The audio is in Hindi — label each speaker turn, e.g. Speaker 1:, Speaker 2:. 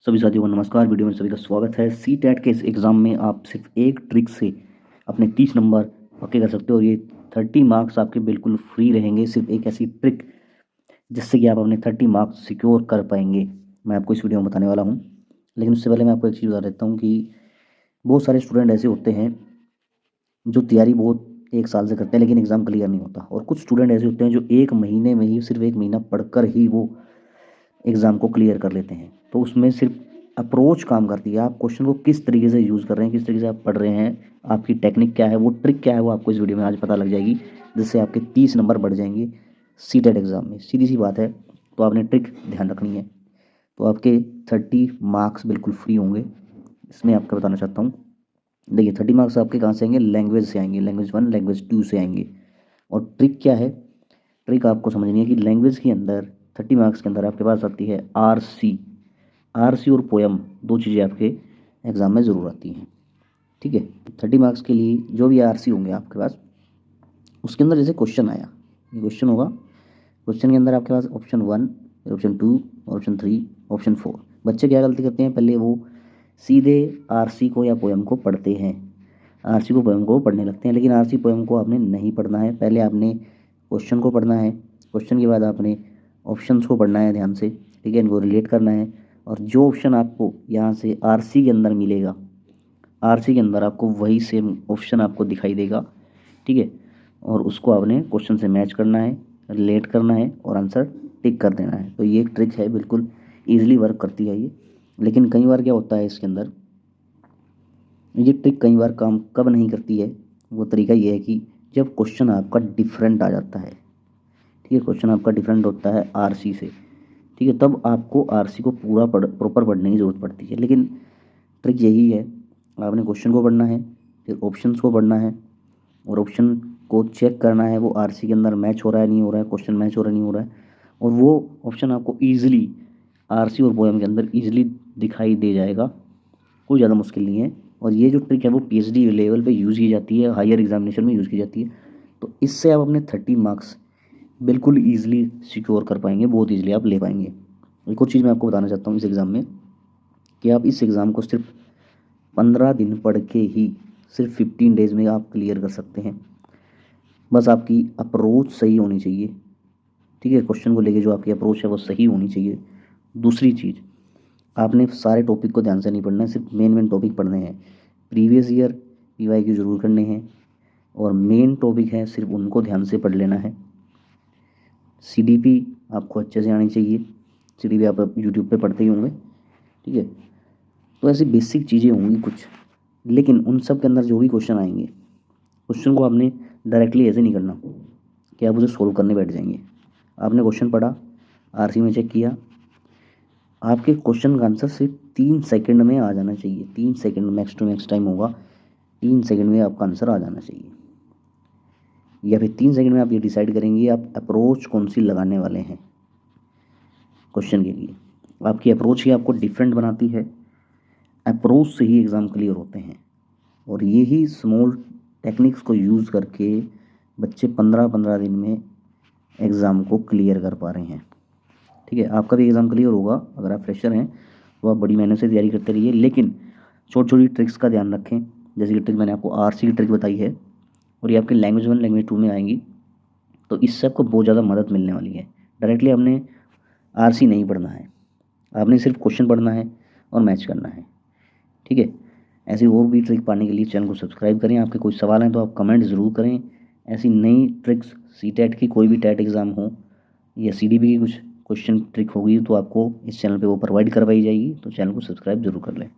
Speaker 1: सभी साथियों को नमस्कार। वीडियो में सभी का स्वागत है। सी टेट के इस एग्ज़ाम में आप सिर्फ एक ट्रिक से अपने 30 नंबर पक्के कर सकते हो और ये 30 मार्क्स आपके बिल्कुल फ्री रहेंगे। सिर्फ एक ऐसी ट्रिक जिससे कि आप अपने 30 मार्क्स सिक्योर कर पाएंगे, मैं आपको इस वीडियो में बताने वाला हूँ। लेकिन उससे पहले मैं आपको एक चीज़ बता देता हूँ कि बहुत सारे स्टूडेंट ऐसे होते हैं जो तैयारी बहुत 1 साल से करते हैं लेकिन एग्ज़ाम क्लियर नहीं होता, और कुछ स्टूडेंट ऐसे होते हैं जो 1 महीने में ही, सिर्फ 1 महीना पढ़कर ही वो एग्ज़ाम को क्लियर कर लेते हैं। तो उसमें सिर्फ अप्रोच काम करती है। आप क्वेश्चन को किस तरीके से यूज़ कर रहे हैं, किस तरीके से आप पढ़ रहे हैं, आपकी टेक्निक क्या है, वो ट्रिक क्या है, वो आपको इस वीडियो में आज पता लग जाएगी, जिससे आपके 30 नंबर बढ़ जाएंगे सीटेट एग्ज़ाम में। सीधी सी बात है, तो आपने ट्रिक ध्यान रखनी है। तो आपके 30 मार्क्स बिल्कुल फ्री होंगे, इसमें आपको बताना चाहता हूँ। देखिए 30 मार्क्स आपके कहाँ से आएंगे, लैंग्वेज से आएंगे, लैंग्वेज 1 लैंग्वेज 2 से आएंगे। और ट्रिक क्या है, ट्रिक आपको समझनी है कि लैंग्वेज के अंदर 30 मार्क्स के अंदर आपके पास आती है आरसी और पोयम, दो चीज़ें आपके एग्ज़ाम में ज़रूर आती हैं। ठीक है, 30 मार्क्स के लिए जो भी आरसी होंगे आपके पास, उसके अंदर जैसे क्वेश्चन आया, ये क्वेश्चन होगा, क्वेश्चन के अंदर आपके पास ऑप्शन 1, ऑप्शन 2, ऑप्शन 3, ऑप्शन 4। बच्चे क्या गलती करते हैं, पहले वो सीधे आरसी को या पोयम को पढ़ते हैं, आरसी को पोयम को पढ़ने लगते हैं। लेकिन आरसी पोयम को आपने नहीं पढ़ना है, पहले आपने क्वेश्चन को पढ़ना है, क्वेश्चन के बाद आपने ऑप्शंस को पढ़ना है ध्यान से। ठीक है, इनको रिलेट करना है, और जो ऑप्शन आपको यहाँ से आरसी के अंदर मिलेगा, आरसी के अंदर आपको वही सेम ऑप्शन आपको दिखाई देगा। ठीक है, और उसको आपने क्वेश्चन से मैच करना है, रिलेट करना है और आंसर टिक कर देना है। तो ये एक ट्रिक है, बिल्कुल ईजिली वर्क करती है ये। लेकिन कई बार क्या होता है इसके अंदर, ये ट्रिक कई बार काम कब नहीं करती है, वो तरीका ये है कि जब क्वेश्चन आपका डिफरेंट आ जाता है। ठीक है, क्वेश्चन आपका डिफरेंट होता है आरसी से। ठीक है, तब आपको आरसी को पूरा प्रॉपर पढ़ने की ज़रूरत पड़ती है। लेकिन ट्रिक यही है, आपने क्वेश्चन को पढ़ना है, फिर ऑप्शंस को पढ़ना है, और ऑप्शन को चेक करना है वो आरसी के अंदर मैच हो रहा है नहीं हो रहा है, क्वेश्चन मैच हो रहा है नहीं हो रहा है, और वो ऑप्शन आपको ईजिली आरसी और पोएम के अंदर ईजिली दिखाई दे जाएगा। कोई ज़्यादा मुश्किल नहीं है। और ये जो ट्रिक है वो पीएचडी लेवल पे यूज़ की जाती है, हायर एग्जामिनेशन में यूज़ की जाती है। तो इससे आप अपने 30 मार्क्स बिल्कुल ईजिली सिक्योर कर पाएंगे, बहुत ईजिली आप ले पाएंगे। एक और चीज़ मैं आपको बताना चाहता हूँ इस एग्ज़ाम में, कि आप इस एग्ज़ाम को सिर्फ 15 दिन पढ़ के ही सिर्फ 15 डेज़ में आप क्लियर कर सकते हैं। बस आपकी अप्रोच सही होनी चाहिए। ठीक है, क्वेश्चन को लेके जो आपकी अप्रोच है वो सही होनी चाहिए। दूसरी चीज़, आपने सारे टॉपिक को ध्यान से नहीं पढ़ना है, सिर्फ मेन टॉपिक पढ़ने हैं। प्रीवियस ईयर पीवाईक्यू ज़रूर करने हैं, और मेन टॉपिक है सिर्फ उनको ध्यान से पढ़ लेना है। सीडीपी आपको अच्छे से आनी चाहिए, सीडीपी आप यूट्यूब पे पढ़ते ही होंगे। ठीक है, तो ऐसी बेसिक चीज़ें होंगी कुछ, लेकिन उन सब के अंदर जो भी क्वेश्चन आएंगे, क्वेश्चन को आपने डायरेक्टली ऐसे नहीं करना कि आप उसे सोल्व करने बैठ जाएंगे। आपने क्वेश्चन पढ़ा, आरसी में चेक किया, आपके क्वेश्चन का आंसर सिर्फ 3 सेकंड में आ जाना चाहिए। 3 second max to max time होगा, 3 सेकंड में आपका आंसर आ जाना चाहिए। या फिर 3 सेकंड में आप ये डिसाइड करेंगे आप अप्रोच कौन सी लगाने वाले हैं क्वेश्चन के लिए। आपकी अप्रोच ही आपको डिफरेंट बनाती है, अप्रोच से ही एग्ज़ाम क्लियर होते हैं। और यही स्मॉल टेक्निक्स को यूज़ करके बच्चे 15-15 दिन में एग्ज़ाम को क्लियर कर पा रहे हैं। ठीक है, आपका भी एग्ज़ाम क्लियर होगा। अगर आप फ्रेशर हैं तो आप बड़ी मेहनत से तैयारी करते रहिए, लेकिन छोटी छोटी ट्रिक्स का ध्यान रखें। जैसे कि ट्रिक मैंने आपको आरसी की ट्रिक बताई है, और ये आपके लैंग्वेज 1 लैंग्वेज 2 में आएंगी, तो इससे आपको बहुत ज़्यादा मदद मिलने वाली है। डायरेक्टली आपने आरसी नहीं पढ़ना है, आपने सिर्फ क्वेश्चन पढ़ना है और मैच करना है। ठीक है, ऐसी और भी ट्रिक पाने के लिए चैनल को सब्सक्राइब करें। आपके कोई सवाल हैं तो आप कमेंट ज़रूर करें। ऐसी नई ट्रिक्स, सी टेट की कोई भी टेट एग्ज़ाम हो या सीडीपी की कुछ क्वेश्चन ट्रिक होगी तो आपको इस चैनल पे वो प्रोवाइड करवाई जाएगी, तो चैनल को सब्सक्राइब जरूर कर लें।